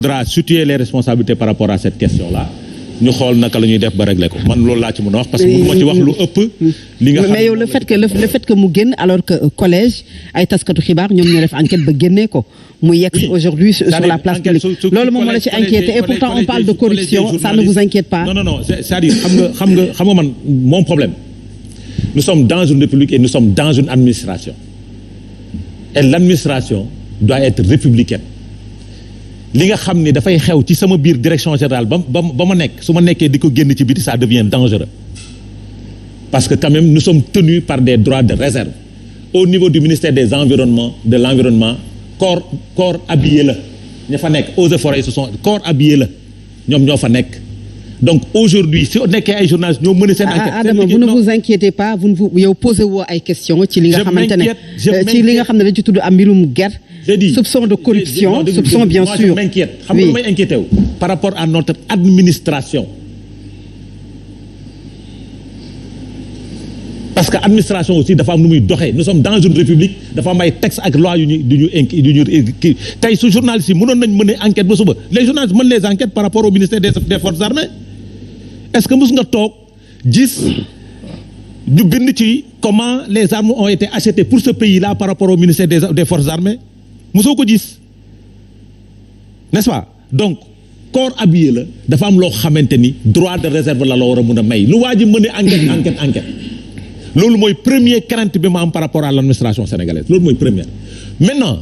faudra situer les responsabilités par rapport à cette question-là ñu xool naka la ñuy def ba régler ko man loolu laa ci mën a wax parce que mënu ma ci wax lu ëpp li nga xam mais yow le fait que mu génn alors que collège ay taskatu xibaar ñoom ñoo def enquête ba génnee ko mu yegg aujourd'hui sur la place publique loolu moom moo la ci inquiété et pourtant on parle de corruption ça ne vous inquiète pas. non c'est-à-dire xam nga man mon problème nous sommes dans une république et nous sommes dans une administration et l'administration doit être républicaine li nga xam ni dafay xew ci sama biir direction générale ba ma nekk su ma nekkee di ko génn ci biti ça devient dangereux parce que quand même nous sommes tenus par des droits de réserve au niveau du ministère de l'environnement corps habillé la ña fa nekk eaux et forêts ce sont corps habillé la ñoom ñoo fa nekk donc aujourd'hui si nekkee ay journalistes ñoo mën a seen enquête. Adama vous ne vous inquiétez pas yow posé woo ay questions ci li nga xamante ne ci li nga xam ne dañ ci tudd am mbirum guerre. Soupçon de corruption, soupçon bien sûr. Je m'inquiète. Xam nga lu may inquiété wu par rapport à notre administration. Parce que administration aussi dafa am nu muy doxee nous sommes dans une république dafa am ay textes ak loi yu ñu kii tey su journalistes yi mënoon nañ mën a enquête ba suba les journalistes mën les enquêtes par rapport au ministère des forces armées est-ce que mos nga toog gis ñu bind ci comment les armes ont été achetées pour ce pays-là par rapport au ministère des forces armées mosoo ko gis n'est-ce pas donc corps habillé la dafa am loo xamante ni droit de réserve la war a mun a may lu waa ji mën a enquête loolu mooy premier crainte bi ma am par rapport à l'administration sénégalaise loolu mooy première maintenant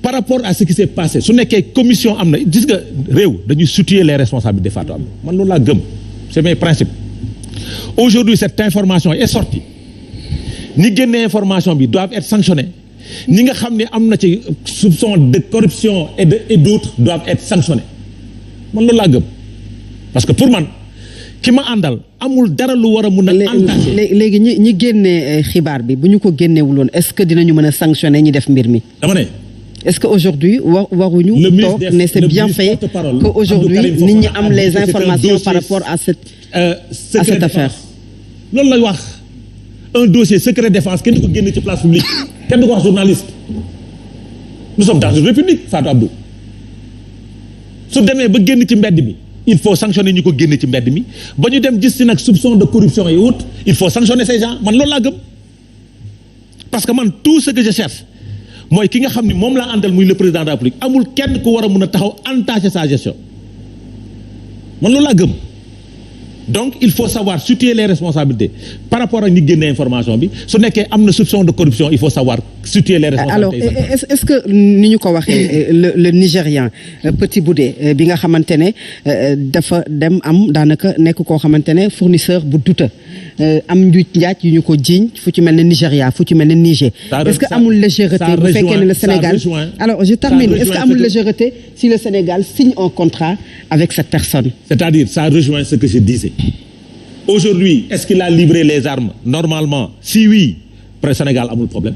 par rapport à ce qui s'est passé su nekkee commission am na gis nga réew dañuy situer les responsabilités Fatou am man loolu laa gëm c'est mes principes aujourd'hui cette information est sortie ñi génnee information bi doivent être sanctionnés ñi nga xam ne am na ci soupçon de corruption et d'autres doivent être sanctionnés man loolu laa gëm parce que pour man ki ma àndal amul dara lu war a mun a entaché léegi ñi génnee xibaar bi bu ñu ko génnewuloon est-ce que dinañu mën a sanctionner ñi def mbir mi dama ne est-ce que aujourd'hui waruñu toog ne c'est bien fait que aujourd'hui nit ñi am les informations par rapport à cette affaire loolu lay wax un dossier secret défense kenn du ko génne ci place publique kenn du ko wax journaliste nous sommes dans une république Fatou Abdou su demee ba génn ci mbedd mi il faut sanctionner ñi ko génne ci mbedd mi ba ñu dem gis si nag soupçon de corruption et autres il faut sanctionner ces gens man loolu laa gëm parce que man tout ce que je cherche mooy ki nga xam ni moom laa àndal muy le président de la République amul kenn ku war a mën a taxaw entacher sa gestion man loolu laa gëm donc il faut savoir situer les responsabilités par rapport ak ñi génne information bi su nekkee am na soupçon de corruption il faut savoir situer les responsabilités. Alors est-ce que ni ñu ko waxee le Nigérian Petit Boudé bi nga xamante ne dafa dem am daanaka nekk koo xamante ne fournisseur bu douta am njuuj njaaj yu ñu ko jiiñ fu ci mel ne Nigéria fu ci mel ne Niger. Est-ce que amul légèreté bu fekkee ne le Sénégal alors je termine est-ce que amul légèreté si le Sénégal signe un contrat avec cette personne. C'est-à-dire ça rejoint ce que je disais. Aujourd'hui, est-ce qu'il a livré les armes normalement? Si oui, pour le Sénégal amul problème.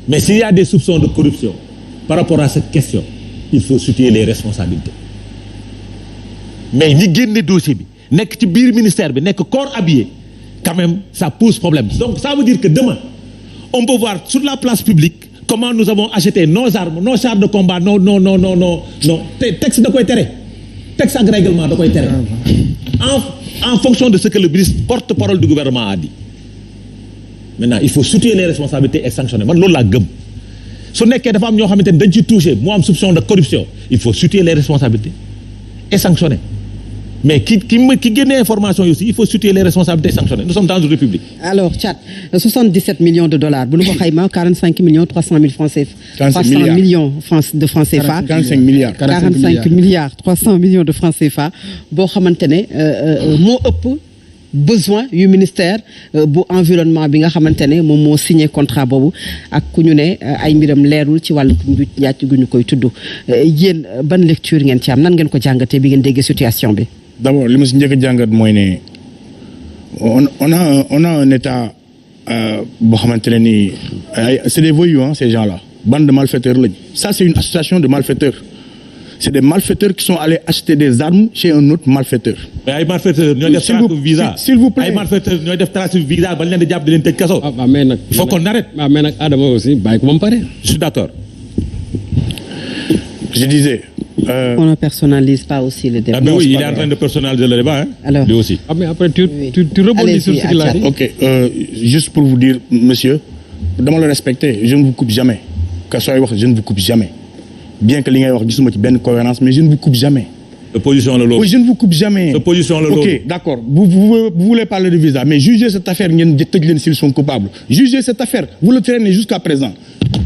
Mais s'il y a des soupçons de corruption par rapport à cette question, il faut situer les responsabilités. Mais ñi génne dossier bi nekk ci biir ministère bi nekk corps habillé quand même ça pose problème. Donc ça veut dire que demain on peut voir sur la place publique comment nous avons acheté nos armes, nos chars de combat, non texte da koy tere. Texte ak règlement da koy tere en fonction de ce que le ministre porte-parole du gouvernement a dit. Maintenant il faut situer les responsabilités et sanctionner man loolu laa gëm su nekkee dafa am ñoo xamante ne dañ ci touché mu am soupçon de corruption il faut situer les responsabilités et sanctionner mais ki génne information yi aussi il faut situer les responsabilités et sanctionner nous sommes dans une république. Alors Tchad 77 millions de dollars bu ñu ko xayma 45 millions 300 000 francs CFA 300 millions de francs CFA 45 milliards 300 millions de francs CFA boo xamante ne moo ëpp besoin yu ministère bu environnement bi nga xamante ne moom moo signé contrat boobu ak ku ñu ne ay mbiram leerul ci wàllu njuuj njaaj gu ñu koy tudd yéen ban lecture ngeen ci am nan ngeen ko jàngatee bi ngeen déggee situation bi. D'abord li ma si njëkk a jàngat mooy ne on a un état boo xamante ne nii c'est des voyous hein, ces gens-là bande de malfaiteurs lañ ça c'est une association de malfaiteurs. C'est des malfaiteurs qui sont allés acheter des armes chez un autre malfaiteur. mais ay malfaiteurs ñooy def trafic visa s'il vous plaît ay malfaiteurs ñooy def trafic visa ba leen di jàpp di leen tëj kaso. mais nag il faut qu'on arrête. mais nag Adama aussi bàyyi ko ba mu pare. je suis d'accord. je disais. On ne personnalise pas aussi le débat. Ah ben oui, il est en train de personnaliser le débat, hein. Alors, lui aussi. Ah mais après tu rebondis sur ce qu'il a dit. Ok, juste pour vous dire, monsieur, dama la respecter, je ne vous coupe jamais. Que sooy wax, je ne vous coupe jamais. Bien que li ngay wax gisuma ci benn cohérence, mais je ne vous coupe jamais. De position la loolu. Oui, je ne vous coupe jamais. De position la loolu. Ok, d'accord. Vous voulez parler de visa, mais jugez cette affaire, ngeen tëj leen s'ils sont coupables. Jugez cette affaire. Vous le traînez jusqu'à présent.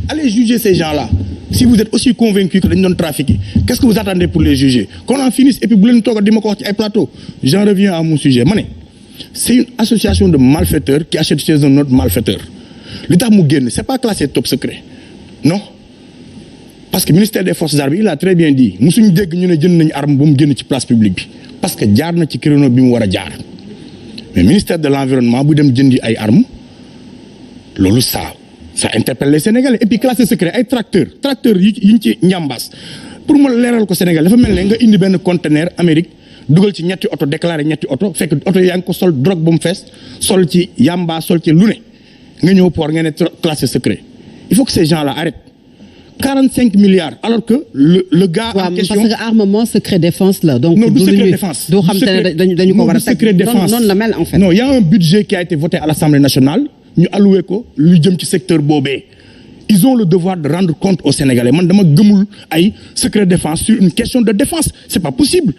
Allez juger ces gens-là. Si vous êtes aussi convaincus que dañu doon trafiquer, qu'est-ce que vous attendez pour les juger? Qu'on en finisse et puis bu leen toog di ma ko wax ci ay plateau. J'en reviens à mon sujet. Ma ne, c'est une association de malfaiteurs qui achète chez un autre malfaiteur. Li tax mu génn, c'est pas classé top secret. Non? Parce que ministère des forces armées il a très bien dit musuñu dégg ñu ne jënd nañu arme ba mu génn ci place publique bi parce que jaar na ci créneau bi mu war a jaar mais ministère de l'environnement bu dem jëndi ay armes loolu ça interpelle les Sénégalais et puis classé secret ay tracteur yi ñu ci njàmbaas pour ma leeral ko Sénégal dafa mel ne nga indi benn conteneur Amérique dugal ci ñetti oto déclaré ñetti oto fekk oto yaa ngi ko sol drogue ba mu fees sol ci yamba sol ci lu ne nga ñëw port nga ne classé secret il faut que ces gens là arrêtent 45 milliards alors que le gars en question parce que armement secret défense la donc non du secret défense doo xam te dañu ko war a secret défense noonu la mel en fait. Non, il y a un budget qui a été voté à l'Assemblée nationale ñu alloué ko lu jëm ci secteur boobee ils ont le devoir de rendre compte aux Sénégalais man dama gëmul ay secret défense sur une question de défense c'est pas possible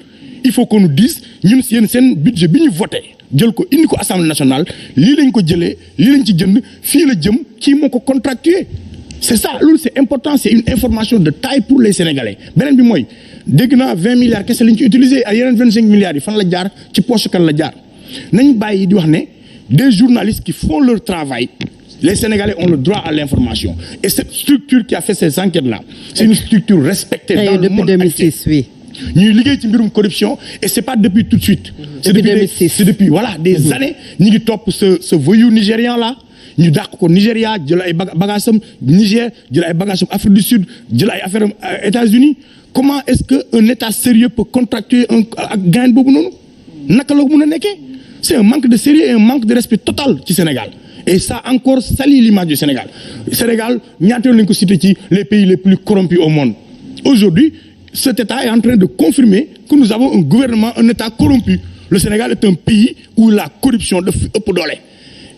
il faut qu'on nous dise ñun yéen seen budget bi ñu voté jël ko indi ko Assemblée nationale lii lañ ko jëlee lii lañ ci jënd fii la jëm kii moo ko contractué c'est ça loolu c'est important c'est une information de taille pour les Sénégalais beneen bi mooy dégg naa 20 milliards kese lañ ci utilisé ay yeneen 25 milliards yi fan la jaar ci poche kan la jaar nañ bàyyi di wax ne des journalistes qui font leur travail les Sénégalais ont le droit à l'information et cette structure qui a fait ces enquêtes-là c'est une structure respectée dans le monde entier. Oui. ñuy liggéey ci mbirum corruption et c'est pas depuis tout de suite. C'est depuis voilà des années ñu ngi topp ce voyou nigérian là. ñu dàq ko Nigéria jël ay bagaasam Niger jël ay bagaasam Afrique du Sud jël ay affaire am États-Unis comment est-ce que un État sérieux peut contractuer ak gain boobu noonu naka la mën a nekkee c'est un manque de sérieux et un manque de respect total ci Sénégal et ça encore salit l'image du Sénégal ñaata yoon lañu ko cité ci les pays les plus corrompus au monde aujourd'hui cet État est en train de confirmer que nous avons un gouvernement un État corrompu le Sénégal est un pays où la corruption daf ëpp doole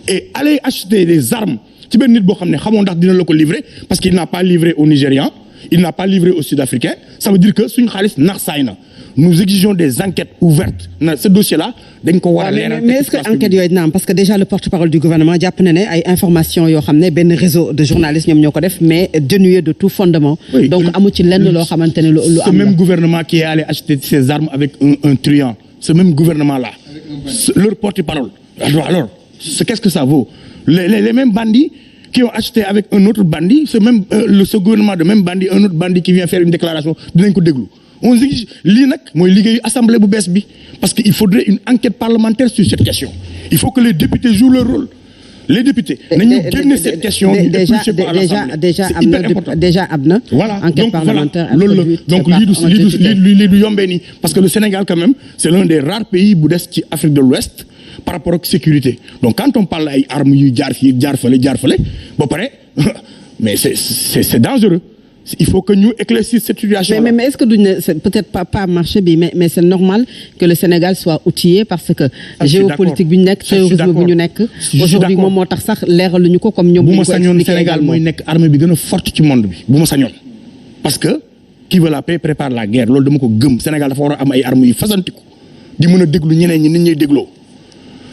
et aller acheter des armes ci benn nit boo xam ne xamoo ndax dina la ko livrer parce qu'il n'a pas livré aux Nigérians il n'a pas livré aux Sud-Africains ça veut dire que suñu xaalis nax saay na nous exigeons des enquêtes ouvertes na ce dossier-là dañ ko war a leeral. mais est-ce que enquête yooyu dina am parce que déjà le porte-parole du gouvernement jàpp na ne ay informations yoo xam ne benn réseau de journalistes ñoom ñoo ko def mais dénué de tout fondement. Oui, donc amu ci lenn loo xamante ne lu am la. Ce même gouvernement qui est allé acheter ces armes avec un truand ce même gouvernement-là leur porte-parole alors qu'est-ce que ça vaut les mêmes bandits qui ont acheté avec un autre bandit ce gouvernement de même bandit un autre bandit qui vient faire une déclaration dinañ ko déglu on exige lii nag mooy liggéeyu assemblée bu bees bi parce que il faudrait une enquête parlementaire sur cette question il faut que les députés jouent leur rôle les députés nañu génne cette question déjà am na voilà enquête parlementaire loolu la donc lii du yombee nii parce que le Sénégal quand même c'est l'un des rares pays bu des ci Afrique de l'Ouest par rapport ak sécurité donc quand on parle ay armes yuy jaar fii jaar fële ba pare mais c'est dangereux il faut que ñu éclaircir cette situation. mais est-ce que duñ ne c'est peut-être pas marché bi mais c'est normal que le Sénégal soit outillé parce que géopolitique bi ñu nekk terrorisme bi ñu nekk aujourd'hui moom moo tax sax leeraluñu ko comme ñoom. bu ma sañoon Sénégal mooy nekk armée bi gën a forte ci monde bi bu ma sañoon parce que qui veut la paix prépare la guerre loolu dama ko gëm Sénégal dafa war a am ay armes yu fasantiku di mën a déglu ñeneen ñi nit ñuy dégloo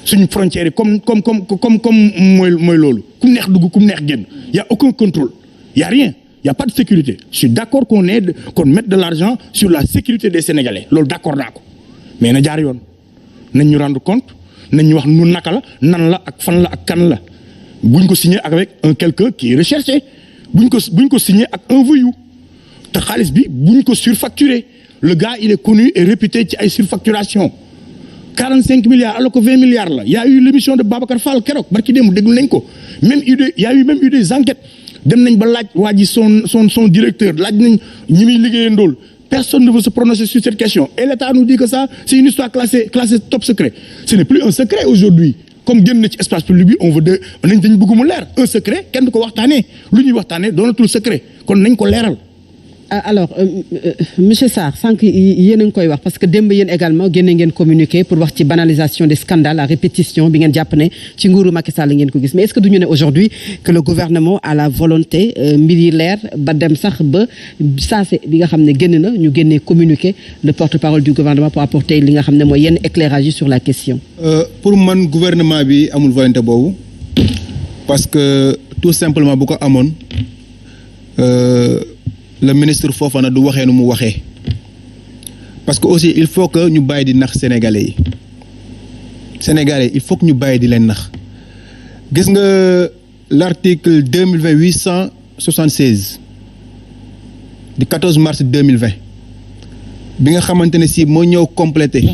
suñu frontières yi comme mooy loolu ku neex dugg ku neex génn y a aucun contrôle y a rien. Il n'y a pas de sécurité. Je suis d'accord qu'on mette de l'argent sur la sécurité des Sénégalais. Loolu d'accord naa ko mais na jaar yoon nañ ñu rendre compte nañ ñu wax nu naka la nan la ak fan la ak kan la buñ ko signé avec un quelqu'un qui est recherché buñ ko signé ak un voyou te xaalis bi buñ ko surfacturé le gars il est connu et réputé ci ay surfacturation 45 milliards alors que 20 milliards la. Il y a eu l'émission de Babacar Fall keroog barki démb déglu nañ ko même il y a eu même des enquêtes. dem nañ ba laaj waa ji son directeur laaj nañ ñi muy liggéeyandool personne ne veut se prononcer sur cette question et l'État nous dit que ça c'est une histoire classée top secret ce n'est plus un secret aujourd'hui comme génn na ci espace public bi on veut dañ bëgg mu leer un secret kenn du ko waxtaanee lu ñuy waxtaanee doonatul secret kon nañ ko leeral alors monsieur Sarr sànq yéen a ngi koy wax parce que démb yéen également génne ngeen communiqué pour wax ci banalisation des scandales à répétition bi ngeen jàpp ne ci nguuru Macky Sall ngeen ko gis mais est-ce que duñu ne aujourd'hui que le gouvernement a la volonté mbir yi leer ba dem sax ba saase bi nga xam ne génn na ñu génnee communiqué le porte-parole du gouvernement pour apporter li nga xam ne mooy yenn éclairage yi sur la question. Pour man gouvernement bi amul volonté boobu parce que tout simplement bu ko amoon le ministre Fofana du waxee nu mu waxee parce que aussi il faut que ñu bàyyi di nax sénégalais yi il faut que ñu bàyyi di leen nax gis nga l'article 876 du 14 mars 2020 bi nga xamante ne si moo ñëw complété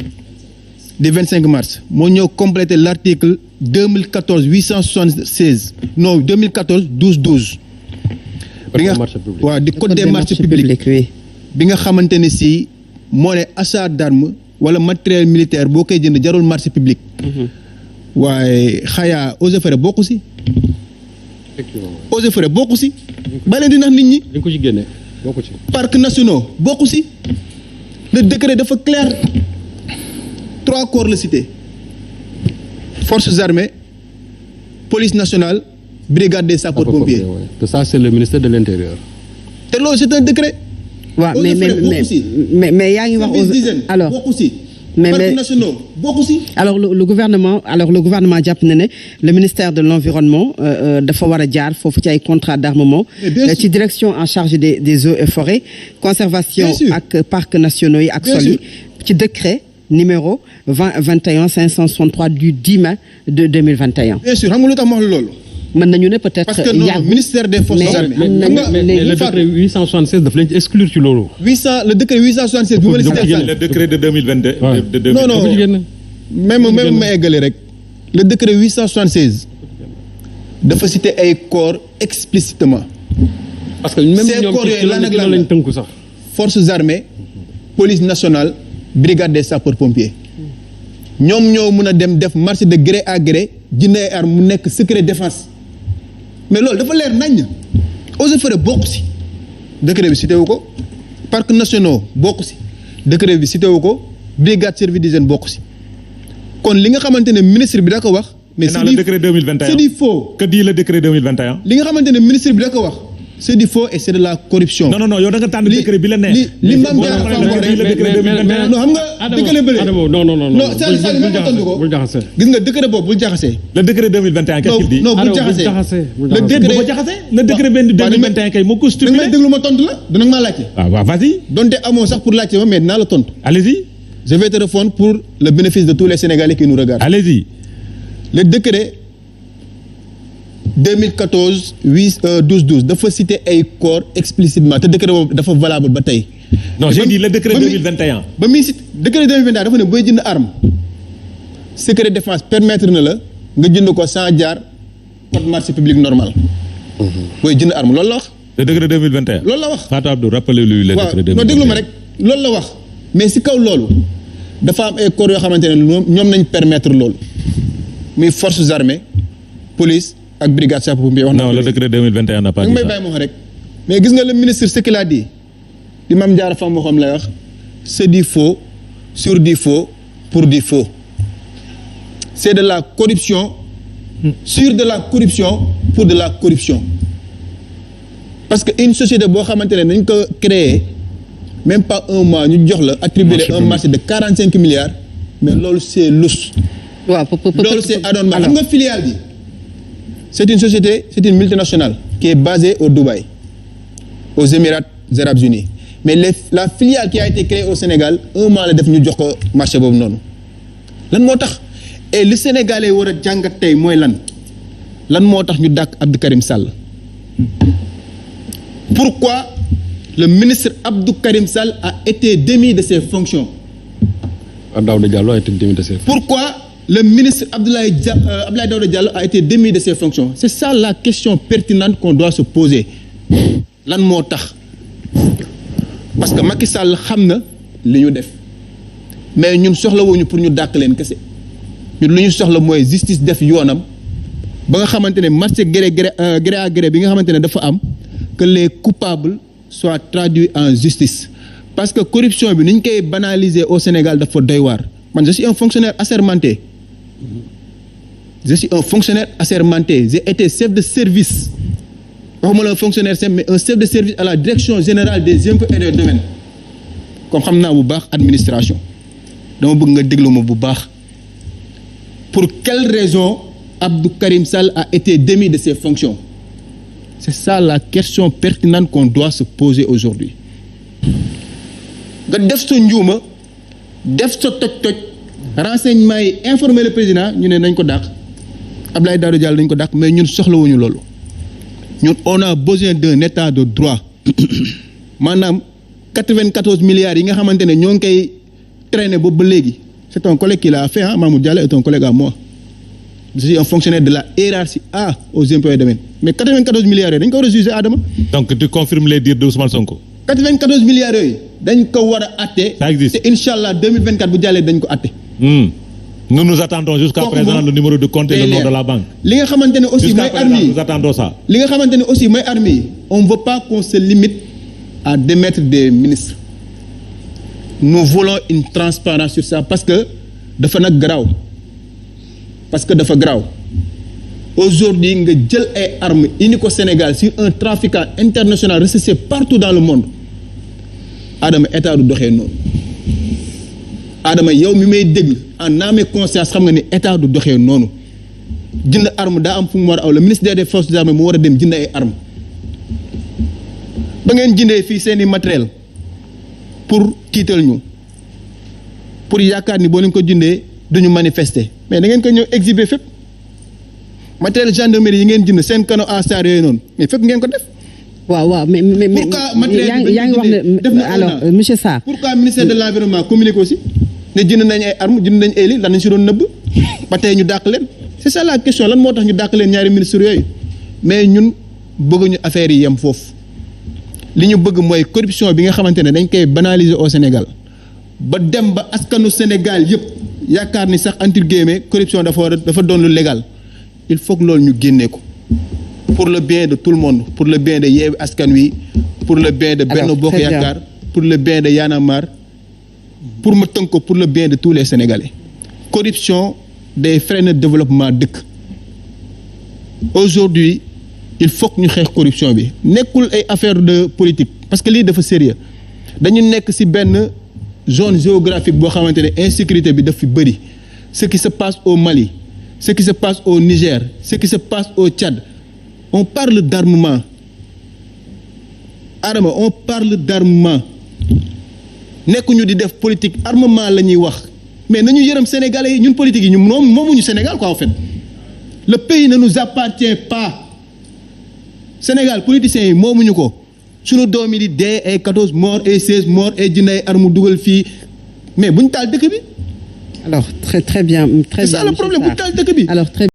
du 25 mars moo ñëw complété l'article 876 non 12 bi nga waaw di code des marchés publics bi nga xamante ne si moo ne achat d'armes wala matériel militaire boo koy jënd jarul marché public. waaye xayaa eaux et forêts bokku si. eaux et forêts bokku si. ba leen di nax nit ñi. dañ ko ci génne bokku ci. parcs nationaux bokku si. le décret dafa clair 3 corps la cité forces armées police nationale. brigade des sapeurs-pompiers. Que ça c'est le ministère de l'Intérieur. te loolu c'est un décret. waaw mais yaa ngi wax alors bokku si. mais parcs nationaux bokku si. alors le gouvernement jàpp na ne le ministère de l'environnement dafa war a jaar foofu ci ay contrat d'armement ci direction en charge des eaux et forêts conservation ak parcs nationaux yi ak sol yi ci décret numéro 2021-563 du 10 mai de 2021. bien sûr xam nga lu tax ma wax loolu. mën nañu ne peut-être. parce que non ministère des forces armées. mais le décret 876 daf leen exclure ci loolu. le décret 876 bu ma la cité le décret de 2022. non même ma eggale rek. le décret 876 dafa cité ay corps explicitement. parce que même ces corps yooyu lan ak lan lañ tënku sax. forces armées police nationale brigade des sapeurs-pompiers ñoom ñoo mën a dem def marché de gré à gré jënd ay armes mu nekk secret défense. mais loolu dafa leer naññ eaux et forêts bokk si décret bi cité wu ko parcs nationaux bokk si décret bi cité wu ko brigade service d'hygiène bokk si kon li nga xamante ne ministre bi da ko wax. mais c'est le décret 2021 c'est du faux. que dit le décret 2021. li nga xamante ne ministre bi da ko wax c'est du faux et c'est de la corruption. non yow da nga tànn décret bi la neex. li Mame Diarra Fam wax rek non xam nga décret bële. non Sall ma tontu ko bul jaxase. gis nga décret boobu bul jaxase. le décret 2021 qu'est-ce qu'il dit. non bul jaxase. le décret 2021 kay moo ko stipulé. da nga may déglu ma tontu la dina maa laajte. waaw vas-y. donte amoo sax pour laajte ma mais dinaa la tontu. allez-y. je vais te répondre pour le bénéfice de tous les Sénégalais qui nous regardent. allez-y. le décret 12 dafa citer ay corps explicitement te décret boobu dafa valable ba tey. non j'ai dit le décret 2021. ba muy cité décret 2021 dafa ne booy jënd arme secret défense permettre na la nga jënd ko sans jaar code marché public normal. booy jënd arme loolu la wax. le décret 2021. loolu la wax Fatou Abdou rappelez-lui le décret 2021. non déglu ma rek loolu la wax mais si kaw loolu dafa am ay corps yoo xamante ne ñoom nañ permettre loolu muy forces armées police. ak brigade sapeurs-pompiers wax na. non le décret 2021 n'a pas dit ça. may bàyyi ma wax rek mais gis nga le ministre ce qu'il a dit di Mame Diarra Fam waxam lay wax c'est du faux sur du faux pour du faux c'est de la corruption sur de la corruption pour de la corruption parce que une société boo xamante ne nañ ko créer même pas un mois ñu jox la attribuer un marché de 45 milliards mais loolu c'est louche. waaw loolu c'est anormal xam nga filiale bi. c'est une société, c'est une multinationale qui est basée au Dubaï, aux Émirats arabes unis. Mais la filiale qui a été créée au Sénégal, un mois la def ñu jox ko marché boobu noonu. lan moo tax et li Sénégalais war a jàngat tey mooy lan moo tax ñu dàkk Abdou Karim Sall. Pourquoi le ministre Abdou Karim Sall a été démis de ses fonctions? Daouda Diallo a été démis de ses fonctions. Pourquoi le ministre Abdoulaye Daouda Diallo a été démis de ses fonctions? C'est ça la question pertinente qu'on doit se poser. lan moo tax parce que Macky Sall xam na li ñu def mais ñun soxlawuñu pour ñu dàq leen kese ñun lu ñu soxla mooy justice def yoonam ba nga xamante ne marché gré à gré bi nga xamante ne dafa am que les coupables soit traduit en justice parce que corruption bi ni ñu koy banaliser au Sénégal dafa doy waar man je suis un fonctionnaire assermenté j'ai été chef de service waxuma la un fonctionnaire simple mais un chef de service à la direction générale des impôts et des domaines comme xam naa bu baax administration dama bëgg nga déglu ma bu baax pour quelle raison Abdou Karim Sall a été démis de ses fonctions c'est ça la question pertinente qu'on doit se poser aujourd'hui nga def sa njuuma def sa toj-toj renseignement yi informer le président ñu ne nañ ko dàq Abdoulaye Daouda Diallo nañ ko dàq mais ñun soxlawuñu loolu ñun on a besoin d'un état de droit maanaam 94 milliards yi nga xamante ne ñoo ngi koy traîner boobu ba léegi c'est un collègue qui l'a fait Mamour Diallo est un collègue à moi je suis un fonctionnaire de la hiérarchie A aux impôts et domaines mais 94 milliards yooyu dañ ko war a juger Adama. donc tu confirmes les dires de Ousmane Sonko. 94 milliards yooyu dañ ko war a atte. ça existe te incha allah 2024 bu jàllee dañ ko atte. Nous attendons jusqu'à présent le numéro de compte et le nom de la banque. li nga xamante ne aussi mooy armes yi nous attendons ça. li nga xamante ne aussi mooy armes yi on ne veut pas qu'on se limite à démettre des ministres nous voulons une transparence sur ça parce que dafa nag garaaw aujourd'hui nga jël ay armes indi ko Sénégal sur un trafiquant international recensé partout dans le monde Adama état du doxee noonu Adama yow mi may déglu en âme et conscience xam nga ni état du doxee noonu jënd arme daa am fu mu war a aw le ministère des forces armées mu war a dem jënd ay armes ba ngeen jëndee fii seeni matériel pour tiital ñu pour yaakaar ni boo leen ko jëndee duñu manifester mais da ngeen ko ñëw exhiber fépp matériel gendarmerie yi ngeen jënd seen canot à char yooyu noonu mais fépp ngeen ko def. waaw mais yaa ngi wax ne alors monsieur Sarr. pourquoi ministère de l'environnement communique aussi ne jënd nañ ay armes jënd nañ ay li lan lañ si doon nëbb ba tey ñu dàq leen c'est ça la question lan moo tax ñu dàq leen ñaari ministres yooyu mais ñun bëgguñu affaire yi yem foofu li ñu bëgg mooy corruption bi nga xamante ne dañ koy banaliser au Sénégal ba dem ba askanu Sénégal yëpp yaakaar ni sax entre guillemets corruption dafa doon lu légal il faut que loolu ñu génnee ko pour le bien de tout le monde pour le bien de Yewwi Askan Wi pour le bien de Benno Bokk Yaakaar pour le bien de Y'en a marre pour ma tënk ko pour le bien de tous les Sénégalais corruption day freiner développement dëkk aujourd'hui il faut que ñu xeex corruption bi nekkul ay affaire de politique parce que lii dafa sérieux dañu nekk ci benn zone géographique boo xamante ne insécurité bi daf fi bëri ce qui se passe au Mali ce qui se passe au Niger ce qui se passe au Tchad on parle d'armement Adama on parle d'armement nekkuñu di def politique armement la ñuy wax mais nañu yërëm sénégalais yi ñun politique yi ñun moomuñu Sénégal quoi en fait le pays ne nous appartient pas Sénégal politiciens yi moomuñu ko suñu doom yi di dee ay 14 morts ay 16 morts ay jënd ay armes dugal fii mais buñ taal dëkk bi. alors très bien. C'est ça le problème buñ taal dëkk bi. alors très